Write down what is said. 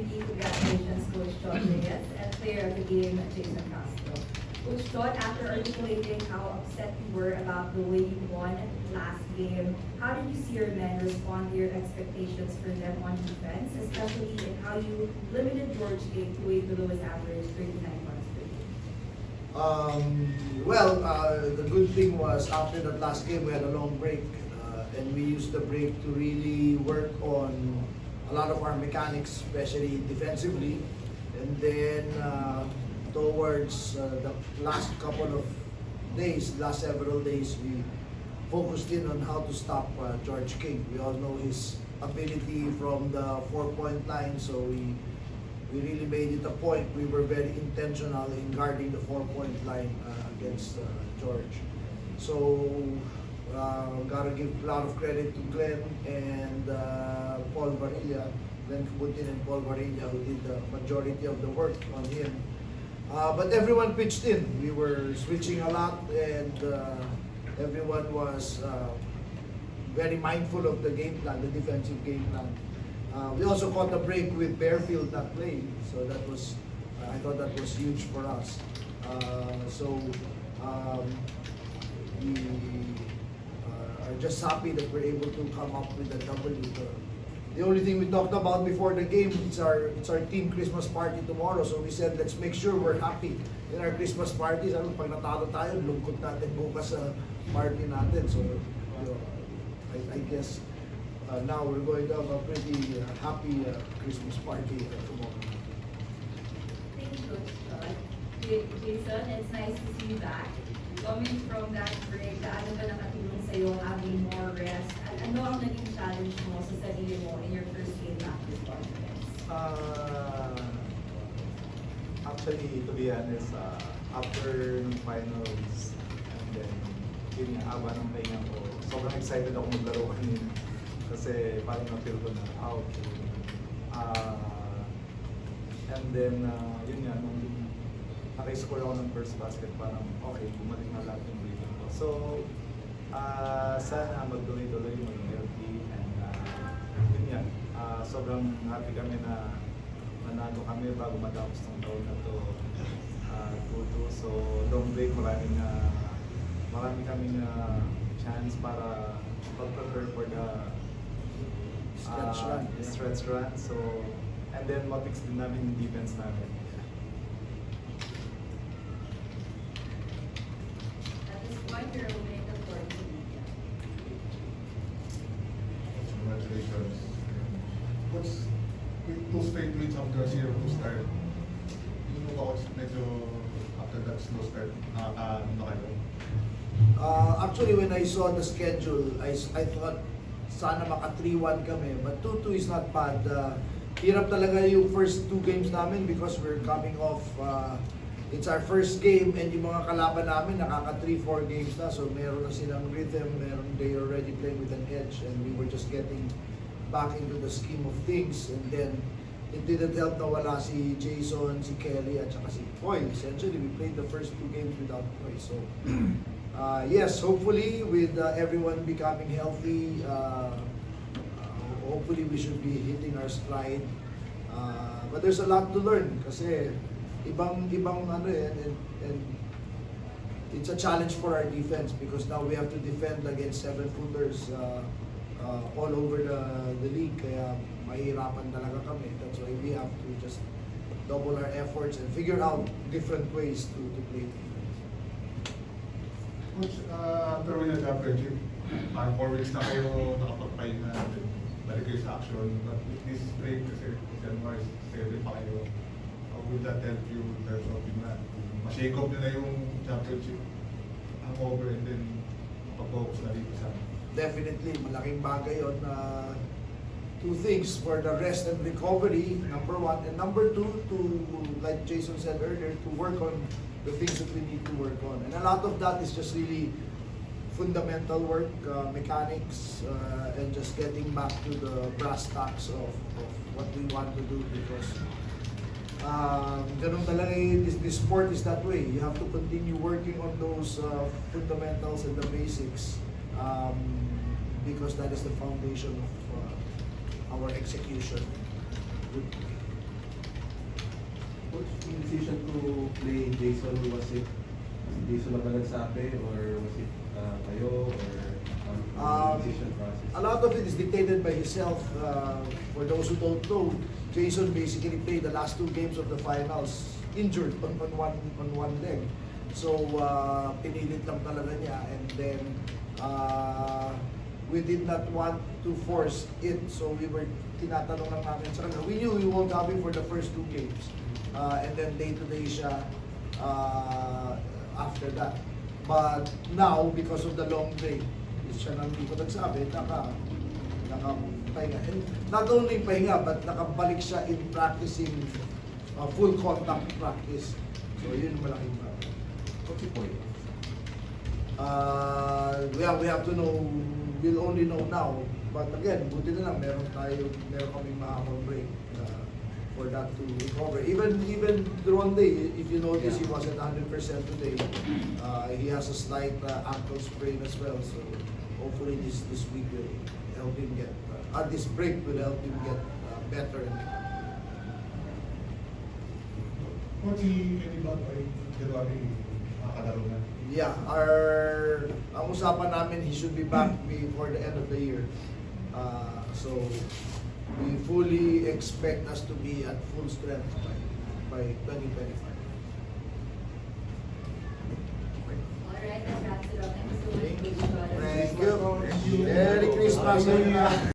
MVP, congratulations, Coach John Reyes, and player of the game, Jason Castro. Coach John, after articulating how upset you were about the way you won last game, how did you see your men respond to your expectations for them on defense, especially in how you limited George King to a below his average 39 points per game? The good thing was after that last game we had a long break, and we used the break to really work on a lot of our mechanics, especially defensively. And then towards the last couple of days, last several days, we focused in on how to stop George King. We all know his ability from the 4-point line, so we really made it a point. We were very intentional in guarding the 4-point line against George. So, gotta give a lot of credit to Glenn and Paul Varilla, Glenn Kubutin and Paul Varilla, who did the majority of the work on him. But everyone pitched in. We were switching a lot, and everyone was very mindful of the game plan, the defensive game plan. We also caught a break with Bearfield not playing, so that was, I thought that was huge for us. We are just happy that we're able to come up with a W. The only thing we talked about before the game, it's our team Christmas party tomorrow, so we said let's make sure we're happy in our Christmas parties. Ano, pag natalo tayo, lungkot natin bukas sa party natin. So, I guess now we're going to have a pretty happy Christmas party tomorrow. Thank you, Coach John. Jason, it's nice to see you back. Coming from that break, ano ba nakatulong sa'yo having more rest? Ano ang naging challenge mo sa sarili mo in your first game back this conference? Actually, to be honest, after ng finals, and then yun nga, haba ng pahinga ko, sobrang excited ako maglaro kanina. Kasi parang na-feel ko na out. And then, yun nga, nung naka-score ako ng first basket, parang okay, bumalik na lahat yung breathing ko. So, sana magtuloy-tuloy, maging healthy, and yun nga, sobrang happy kami na nanalo kami bago matapos ng taon na to, 2-2. So, long break, marami kaming chance para mag-prepare for the stretch run. So, and then mapix din namin yung defense namin. At this point, you're opening the floor to media. Congratulations. What's with 2 straight wins after 0 to start? Yung mo ba medyo after that slow start, nakakaano na kayo? Actually, when I saw the schedule, I thought sana maka 3-1 kami, but 2-2 is not bad. Hirap talaga yung first 2 games namin because we're coming off, it's our first game, and yung mga kalaban namin nakaka 3-4 games na, so meron na silang rhythm, they already playing with an edge, and we were just getting back into the scheme of things. And then it didn't help na wala si Jason, si Kelly, at saka si Poy. Essentially, we played the first 2 games without Poy. So, yes, hopefully with everyone becoming healthy, hopefully we should be hitting our stride. But there's a lot to learn kasi ibang ano and it's a challenge for our defense because now we have to defend against 7-footers all over the league, kaya mahirapan talaga kami. That's why we have to just double our efforts and figure out different ways to play defense. Coach, after win at championship, 4 weeks na kayo nakapagpahinga, balik kayo sa action. But with this break, kasi January 7 pa kayo, how will that help you in terms of ma-shake off nila yung championship hangover and then pag-focus na dito sa Definitely, malaking bagay yun. 2 things for the rest and recovery, number 1, and number 2, to, like Jason said earlier, to work on the things that we need to work on. And a lot of that is just really fundamental work, mechanics, and just getting back to the brass tacks of what we want to do, because ganun talaga this sport is that way. You have to continue working on those fundamentals and the basics, because that is the foundation of our execution. Good. Coach, yung decision to play Jason, was it si Jason na ba nagsabi or was it kayo or Um, decision process? A lot of it is dictated by himself. For those who don't know, Jason basically played the last 2 games of the finals injured on one leg. So pinilit lang talaga niya, and then we did not want to force it. So we were tinatanong lang namin sa kanya. We knew we won't have him for the first 2 games. And then day-to-day siya after that. But now, because of the long break, siya nang hindi ko nagsabi, nakapahinga. And not only pahinga, but nakabalik siya in practicing full contact practice. So yun yung malaking bagay. What's the point? We have to know, we'll only know now. But again, buti na lang, meron kaming mahabang break for that to recover. Even Ronde, if you notice, he wasn't 100% today. He has a slight ankle sprain as well. So hopefully this week will help him get, this break will help him get better. Coach, si Eddie Bag ay January makakalaro na. Yeah, ang usapan namin, he should be back before the end of the year. So we fully expect us to be at full strength by 2025. Alright, that wraps it up. Thank you so much, Coach Sean. Thank you. Merry Christmas.